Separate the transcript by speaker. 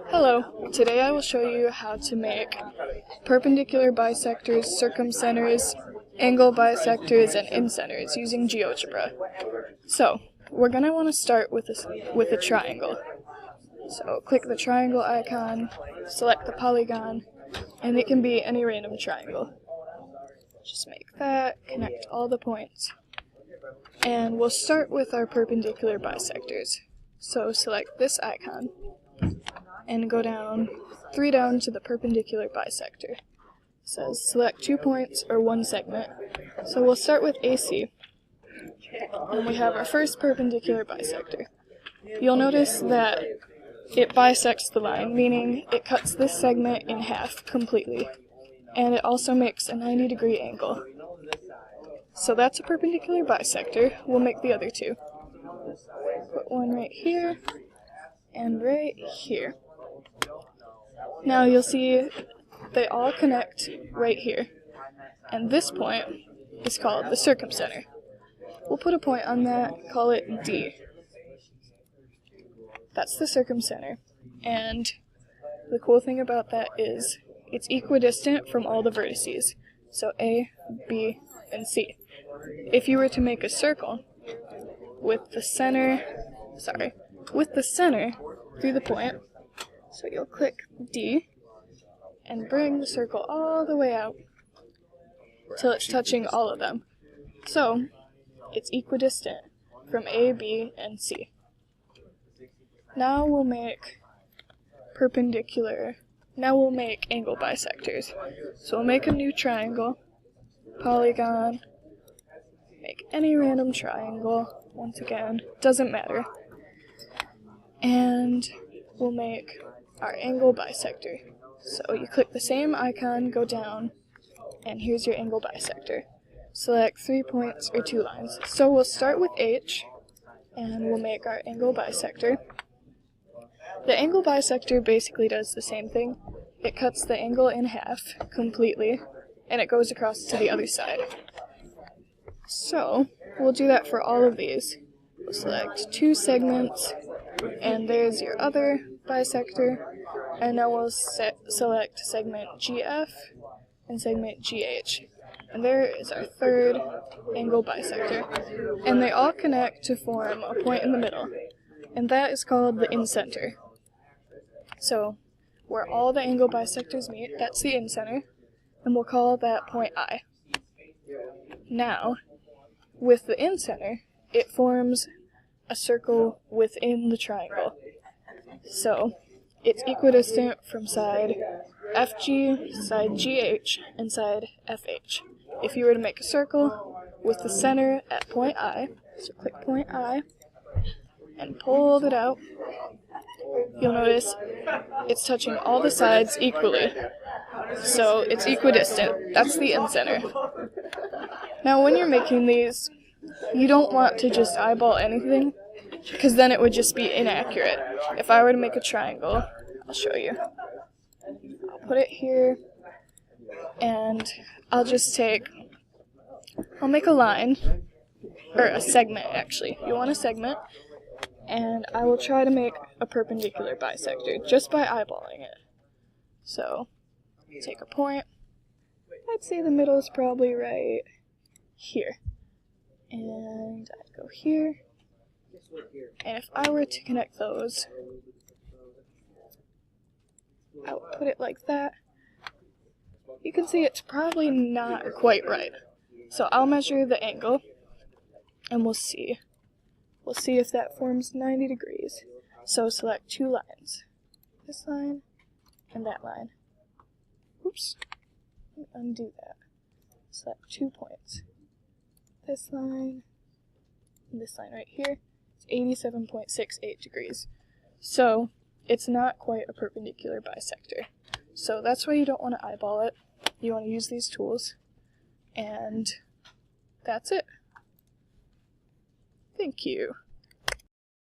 Speaker 1: Hello, today I will show you how to make perpendicular bisectors, circumcenters, angle bisectors, and incenters using Geogabra. So, we're going to want to start with a triangle. So click the triangle icon, select the polygon, and it can be any random triangle. Just make that, connect all the points. And we'll start with our perpendicular bisectors. So select this icon, and go down, 3 down to the perpendicular bisector. It says select 2 points or 1 segment. So we'll start with AC. And we have our first perpendicular bisector. You'll notice that it bisects the line, meaning it cuts this segment in half completely. And it also makes a 90-degree angle. So that's a perpendicular bisector. We'll make the other 2. Put one right here and right here. Now you'll see they all connect right here. And this point is called the circumcenter. We'll put a point on that, call it D. That's the circumcenter. And the cool thing about that is it's equidistant from all the vertices. So A, B, and C. If you were to make a circle with the center through the point, so you'll click D and bring the circle all the way out till it's touching all of them. So it's equidistant from A, B, and C. Now we'll make angle bisectors. So we'll make a new triangle, polygon, make any random triangle, once again, doesn't matter. And we'll make our angle bisector. So you click the same icon, go down, and here's your angle bisector. Select 3 points or 2 lines. So we'll start with H, and we'll make our angle bisector. The angle bisector basically does the same thing. It cuts the angle in half completely, and it goes across to the other side. So we'll do that for all of these. We'll select 2 segments, and there's your other bisector, and now we'll select segment GF and segment GH. And there is our third angle bisector. And they all connect to form a point in the middle, and that is called the incenter. So where all the angle bisectors meet, that's the incenter, and we'll call that point I. Now, with the incenter, it forms a circle within the triangle. So it's equidistant from side FG, side GH, and side FH. If you were to make a circle with the center at point I, so click point I, and pull it out, you'll notice it's touching all the sides equally. So it's equidistant. That's the incenter. Now when you're making these, you don't want to just eyeball anything, because then it would just be inaccurate. If I were to make a triangle, I'll show you. I'll put it here, and I'll make a line, or a segment actually. You want a segment, and I will try to make a perpendicular bisector just by eyeballing it. So, take a point. I'd say the middle is probably right here. And I'd go here. And if I were to connect those, I would put it like that. You can see it's probably not quite right. So I'll measure the angle, and we'll see. We'll see if that forms 90 degrees. So select 2 lines. This line and that line. Oops. Let me undo that. Select 2 points. This line and this line right here. It's 87.68 degrees. So it's not quite a perpendicular bisector. So that's why you don't want to eyeball it. You want to use these tools. And that's it. Thank you.